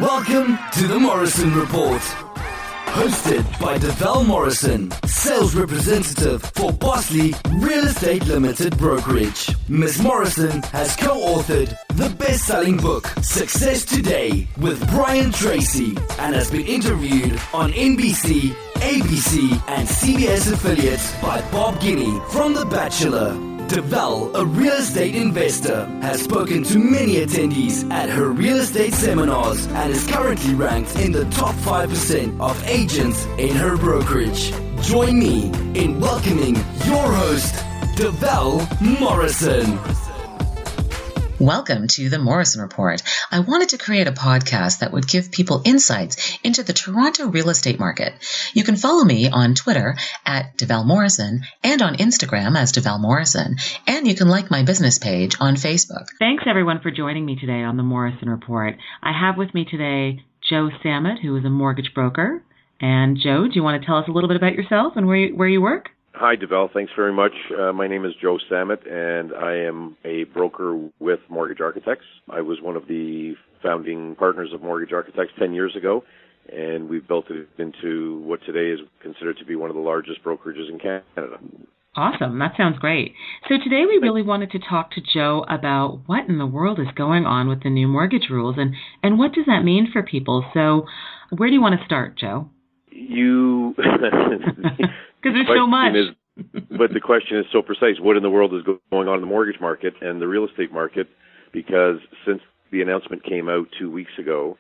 Welcome to the Morrison Report. Hosted by Deval Morrison, sales representative for Bosley Real Estate Limited Brokerage. Ms. Morrison has co-authored the best-selling book, Success Today, with Brian Tracy, and has been interviewed on NBC, ABC, and CBS affiliates by Bob Guinea from The Bachelor. Deval, a real estate investor, has spoken to many attendees at her real estate seminars and is currently ranked in the top 5% of agents in her brokerage. Join me in welcoming your host, Deval Morrison. Welcome to the Morrison Report. I wanted to create a podcast that would give people insights into the Toronto real estate market. You can follow me on Twitter at Deval Morrison and on Instagram as Deval Morrison, and you can like my business page on Facebook. Thanks everyone for joining me today on the Morrison Report. I have with me today Joe Sammut, who is a mortgage broker. And Joe, do you want to tell us a little bit about yourself and where you work? Hi, Deval. Thanks very much. My name is Joe Sammut, and I am a broker with Mortgage Architects. I was one of the founding partners of Mortgage Architects 10 years ago, and we've built it into what today is considered to be one of the largest brokerages in Canada. Awesome. That sounds great. So today we really wanted to talk to Joe about what in the world is going on with the new mortgage rules, and what does that mean for people. So where do you want to start, Joe? Because there's so much. But the question is so precise. What in the world is going on in the mortgage market and the real estate market? Because since the announcement came out 2 weeks ago,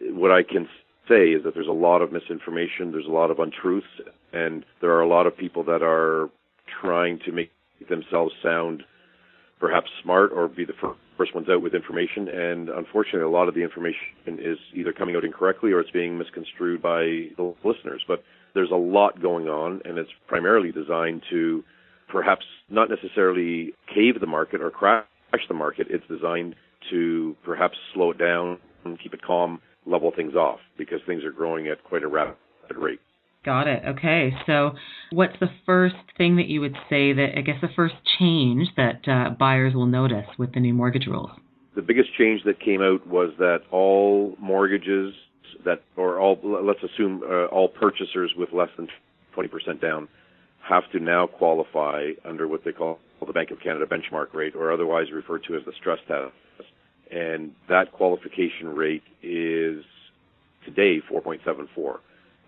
what I can say is that there's a lot of misinformation, there's a lot of untruths, and there are a lot of people that are trying to make themselves sound perhaps smart or be the first ones out with information. And unfortunately, a lot of the information is either coming out incorrectly or it's being misconstrued by the listeners. But there's a lot going on, and it's primarily designed to perhaps not necessarily cave the market or crash the market. It's designed to perhaps slow it down, keep it calm, level things off, because things are growing at quite a rapid rate. Got it. Okay. So what's the first thing that you would say that, I guess, the first change that buyers will notice with the new mortgage rules? The biggest change that came out was that all mortgages let's assume all purchasers with less than 20% down have to now qualify under what they call the Bank of Canada benchmark rate, or otherwise referred to as the stress test. And that qualification rate is today 4.74.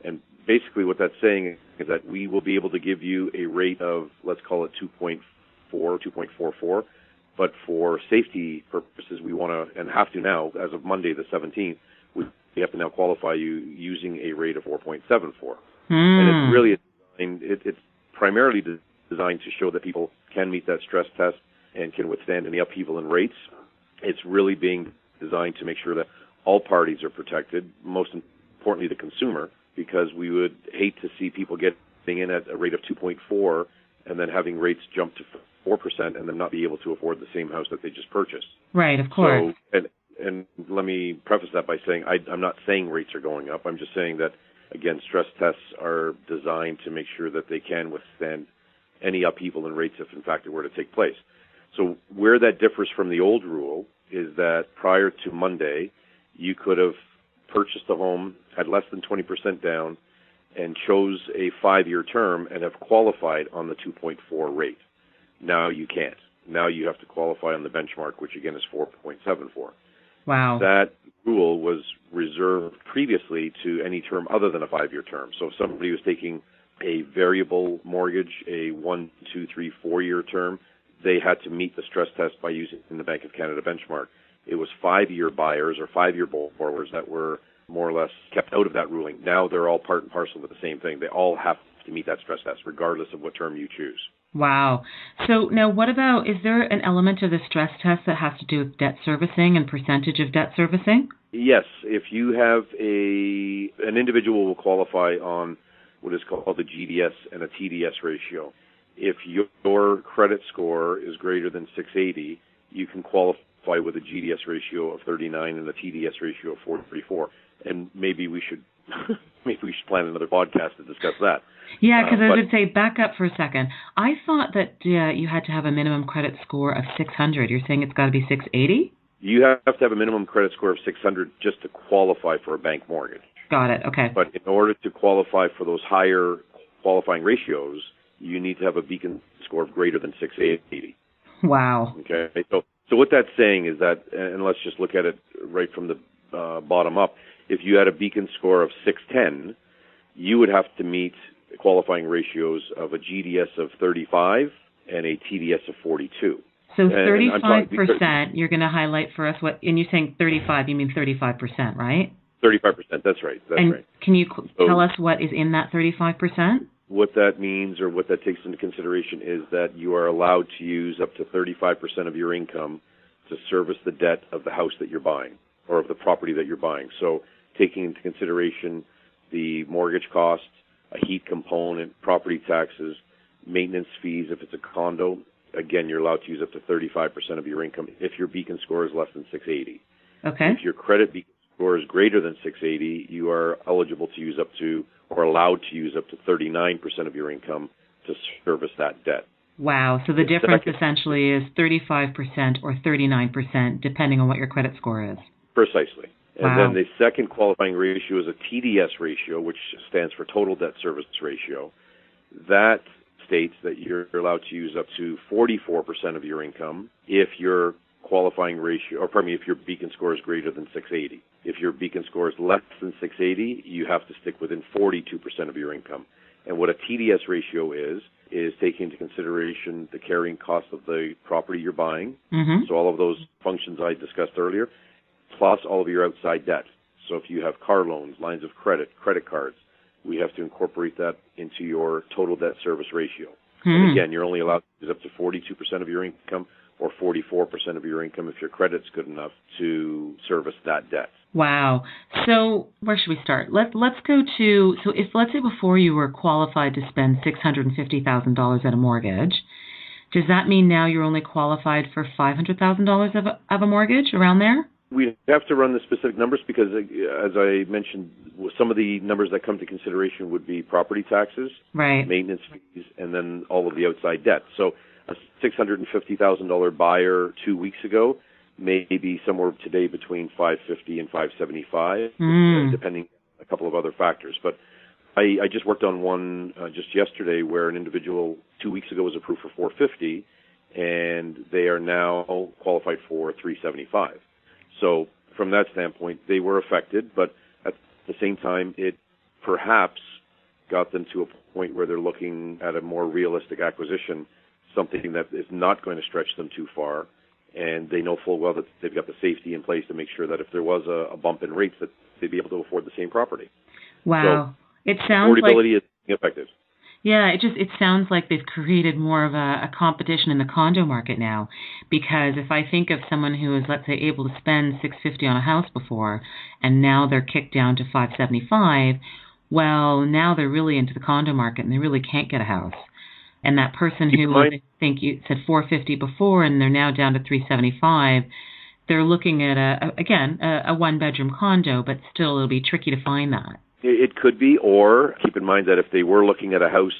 And basically what that's saying is that we will be able to give you a rate of, let's call it 2.44, but for safety purposes, we want to, and have to now, as of Monday the 17th, we have to now qualify you using a rate of 4.74. And it's really it's primarily designed to show that people can meet that stress test and can withstand any upheaval in rates. It's really being designed to make sure that all parties are protected, most importantly the consumer, because we would hate to see people getting in at a rate of 2.4 and then having rates jump to 4% and then not be able to afford the same house that they just purchased. Right, of course. So, and let me preface that by saying I'm not saying rates are going up. I'm just saying that, again, stress tests are designed to make sure that they can withstand any upheaval in rates if, in fact, it were to take place. So where that differs from the old rule is that prior to Monday, you could have purchased a home at less than 20% down and chose a 5-year term and have qualified on the 2.4 rate. Now you can't. Now you have to qualify on the benchmark, which again is 4.74. Wow. That rule was reserved previously to any term other than a 5-year term. So if somebody was taking a variable mortgage, a 1, 2, 3, 4-year term, they had to meet the stress test by using the Bank of Canada benchmark. It was 5-year buyers or 5-year borrowers that were more or less kept out of that ruling. Now they're all part and parcel with the same thing. They all have to meet that stress test, regardless of what term you choose. Wow. So now what about, is there an element of the stress test that has to do with debt servicing and percentage of debt servicing? Yes. If you have an individual will qualify on what is called the GDS and a TDS ratio. If your credit score is greater than 680, you can qualify with a GDS ratio of 39 and a TDS ratio of 434. And maybe we should plan another podcast to discuss that. Yeah, because I would say, back up for a second. I thought that you had to have a minimum credit score of 600. You're saying it's got to be 680? You have to have a minimum credit score of 600 just to qualify for a bank mortgage. Got it. Okay. But in order to qualify for those higher qualifying ratios, you need to have a Beacon score of greater than 680. Wow. Okay. So what that's saying is that, and let's just look at it right from the bottom up, if you had a Beacon score of 610, you would have to meet qualifying ratios of a GDS of 35 and a TDS of 42. So 35%, you're going to highlight for us what, and you're saying 35, you mean 35%, right? 35%, that's right. And can you tell us what is in that 35%? What that means, or what that takes into consideration, is that you are allowed to use up to 35% of your income to service the debt of the house that you're buying, or of the property that you're buying. So taking into consideration the mortgage cost, a heat component, property taxes, maintenance fees if it's a condo, again, you're allowed to use up to 35% of your income if your Beacon score is less than 680. Okay. If your credit Beacon score is greater than 680, you are eligible to use up to, or allowed to use up to 39% of your income to service that debt. Wow. So the difference essentially is 35% or 39%, depending on what your credit score is. Precisely. And wow. Then the second qualifying ratio is a TDS ratio, which stands for total debt service ratio. That states that you're allowed to use up to 44% of your income if your qualifying ratio, or pardon me, if your Beacon score is greater than 680. If your Beacon score is less than 680, you have to stick within 42% of your income. And what a TDS ratio is taking into consideration the carrying cost of the property you're buying, so all of those functions I discussed earlier, plus all of your outside debt. So if you have car loans, lines of credit, credit cards, we have to incorporate that into your total debt service ratio. And again, you're only allowed to use up to 42% of your income or 44% of your income if your credit's good enough to service that debt. Wow. So where should we start? Let's go to, so if let's say before you were qualified to spend $650,000 at a mortgage, does that mean now you're only qualified for $500,000 of a mortgage, around there? We have to run the specific numbers because, as I mentioned, some of the numbers that come to consideration would be property taxes, right, maintenance fees, and then all of the outside debt. So a $650,000 buyer 2 weeks ago may be somewhere today between $550 and $575, depending on a couple of other factors. But I just worked on one just yesterday where an individual 2 weeks ago was approved for $450, and they are now qualified for $375. So from that standpoint, they were affected, but at the same time, it perhaps got them to a point where they're looking at a more realistic acquisition, something that is not going to stretch them too far, and they know full well that they've got the safety in place to make sure that if there was a bump in rates, that they'd be able to afford the same property. Wow. So it sounds affordability is effective. Yeah, it sounds like they've created more of a competition in the condo market now, because if I think of someone who is, let's say, able to spend $650 on a house before, and now they're kicked down to $575, well, now they're really into the condo market and they really can't get a house. And that person who was, I think you said $450 before, and they're now down to $375, they're looking at a one-bedroom condo, but still it'll be tricky to find that. It could be, or keep in mind that if they were looking at a house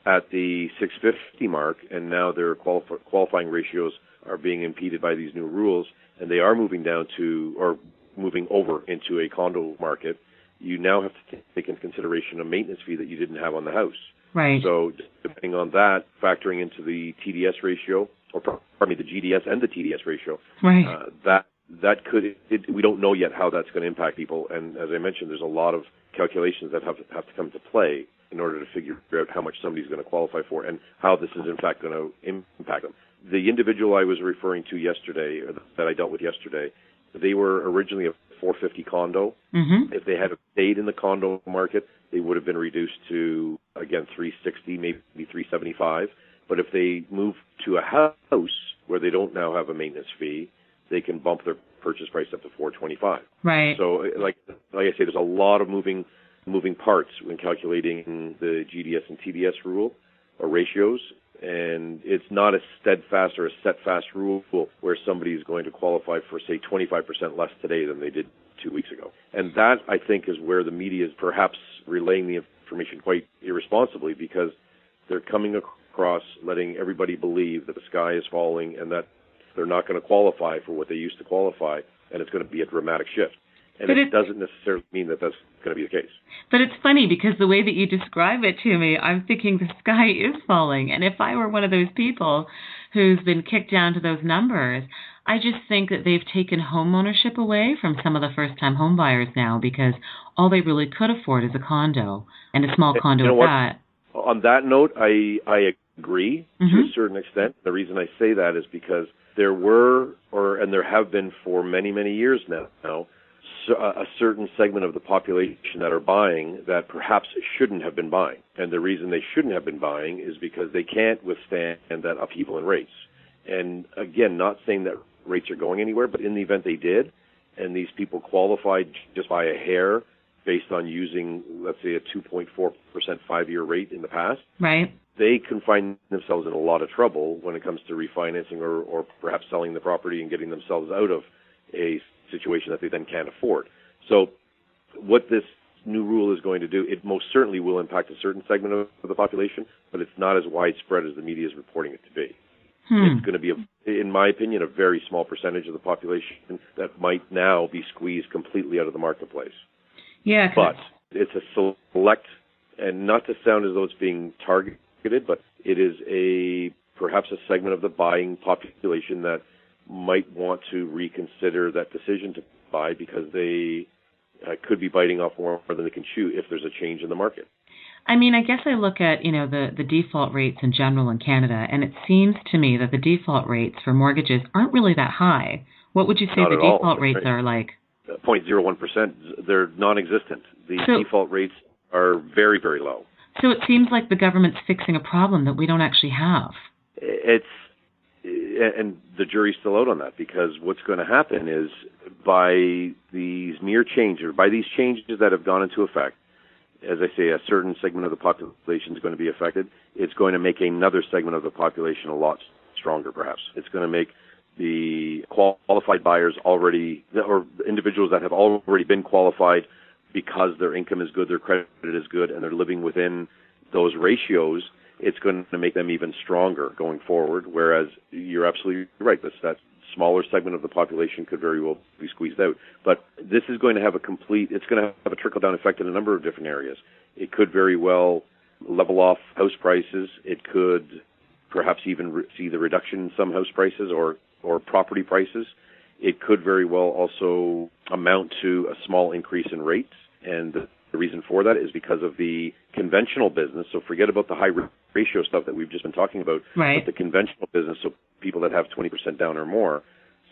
at the 650 mark and now their qualifying ratios are being impeded by these new rules and they are moving down to, or moving over into a condo market, you now have to take into consideration a maintenance fee that you didn't have on the house. Right. So depending on that, factoring into the TDS ratio, or pardon me, the GDS and the TDS ratio, right. That could, we don't know yet how that's going to impact people. And as I mentioned, there's a lot of calculations that have to come to play in order to figure out how much somebody's going to qualify for and how this is in fact going to impact them. The individual I was referring to yesterday, or that I dealt with yesterday, they were originally a $450 condo. If they had stayed in the condo market, they would have been reduced to, again, $360, maybe $375. But if they move to a house where they don't now have a maintenance fee, they can bump their purchase price up to $425. Right. So, like I say, there's a lot of moving parts when calculating the GDS and TDS rule or ratios, and it's not a steadfast or a set-fast rule where somebody is going to qualify for, say, 25% less today than they did 2 weeks ago. And that, I think, is where the media is perhaps relaying the information quite irresponsibly, because they're coming across letting everybody believe that the sky is falling and that They're not going to qualify for what they used to qualify, and it's going to be a dramatic shift. And it doesn't necessarily mean that that's going to be the case. But it's funny because the way that you describe it to me, I'm thinking the sky is falling. And if I were one of those people who's been kicked down to those numbers, I just think that they've taken home ownership away from some of the first-time home buyers now because all they really could afford is a condo, and a small condo at that. On that note, I agree to a certain extent. The reason I say that is because there were, and there have been for many, many years now, a certain segment of the population that are buying that perhaps shouldn't have been buying. And the reason they shouldn't have been buying is because they can't withstand that upheaval in rates. And again, not saying that rates are going anywhere, but in the event they did, and these people qualified just by a hair based on using, let's say, a 2.4% 5-year rate in the past, right, they can find themselves in a lot of trouble when it comes to refinancing or perhaps selling the property and getting themselves out of a situation that they then can't afford. So what this new rule is going to do, it most certainly will impact a certain segment of the population, but it's not as widespread as the media is reporting it to be. It's going to be, in my opinion, a very small percentage of the population that might now be squeezed completely out of the marketplace. Yeah, but it's a select, and not to sound as though it's being targeted, but it is perhaps a segment of the buying population that might want to reconsider that decision to buy because they could be biting off more than they can chew if there's a change in the market. I mean, I guess I look at, the default rates in general in Canada, and it seems to me that the default rates for mortgages aren't really that high. What would you say the default rates are like? 0.01%. They're non-existent. The default rates are very, very low. So it seems like the government's fixing a problem that we don't actually have. And the jury's still out on that, because what's going to happen is by these changes that have gone into effect, as I say, a certain segment of the population is going to be affected. It's going to make another segment of the population a lot stronger, perhaps. It's going to make the qualified buyers or individuals that have already been qualified because their income is good, their credit is good, and they're living within those ratios, it's going to make them even stronger going forward, whereas you're absolutely right. That smaller segment of the population could very well be squeezed out. But this is going to have it's going to have a trickle-down effect in a number of different areas. It could very well level off house prices. It could perhaps even see the reduction in some house prices or property prices. It could very well also amount to a small increase in rates. And the reason for that is because of the conventional business. So forget about the high ratio stuff that we've just been talking about. Right. But the conventional business, so people that have 20% down or more,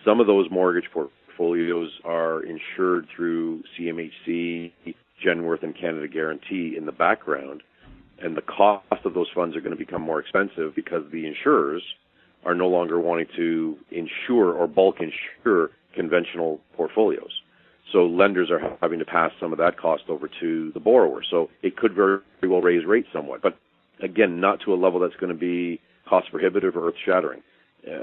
some of those mortgage portfolios are insured through CMHC, Genworth, and Canada Guarantee in the background. And the cost of those funds are going to become more expensive because the insurers are no longer wanting to insure or bulk insure conventional portfolios. So lenders are having to pass some of that cost over to the borrower. So it could very well raise rates somewhat. But again, not to a level that's going to be cost prohibitive or earth-shattering.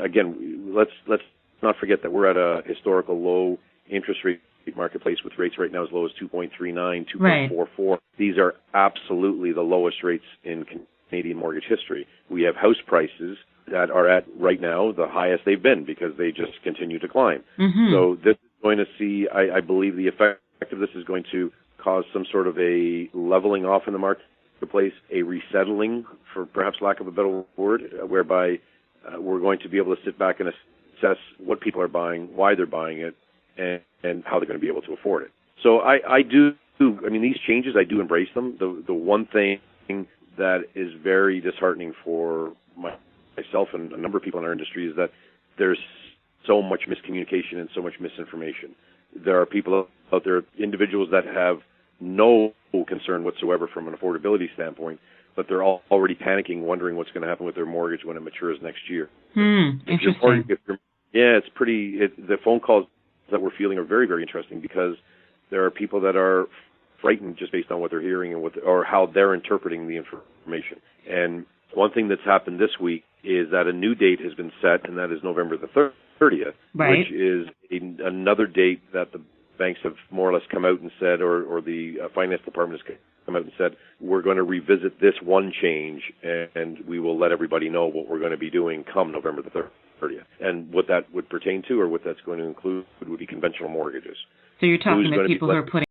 Again, let's not forget that we're at a historical low interest rate marketplace with rates right now as low as 2.39, 2.44. Right. These are absolutely the lowest rates in Canadian mortgage history. We have house prices that are at, right now, the highest they've been because they just continue to climb. Mm-hmm. So this is going to see, I believe the effect of this is going to cause some sort of a leveling off in the marketplace, a resettling, for perhaps lack of a better word, whereby we're going to be able to sit back and assess what people are buying, why they're buying it, and how they're going to be able to afford it. So these changes, I do embrace them. The one thing that is very disheartening for myself and a number of people in our industry is that there's so much miscommunication and so much misinformation. There are people out there, individuals that have no concern whatsoever from an affordability standpoint, but they're all already panicking, wondering what's going to happen with their mortgage when it matures next year. Interesting. It's pretty. The phone calls that we're feeling are very, very interesting because there are people that are frightened just based on what they're hearing and or how they're interpreting the information. And one thing that's happened this week is that a new date has been set, and that is November the 30th, right, which is another date that the banks have more or less come out and said, or the finance department has come out and said, we're going to revisit this one change, and we will let everybody know what we're going to be doing come November the 30th. And what that would pertain to, or what that's going to include, would be conventional mortgages. So you're talking about people who are putting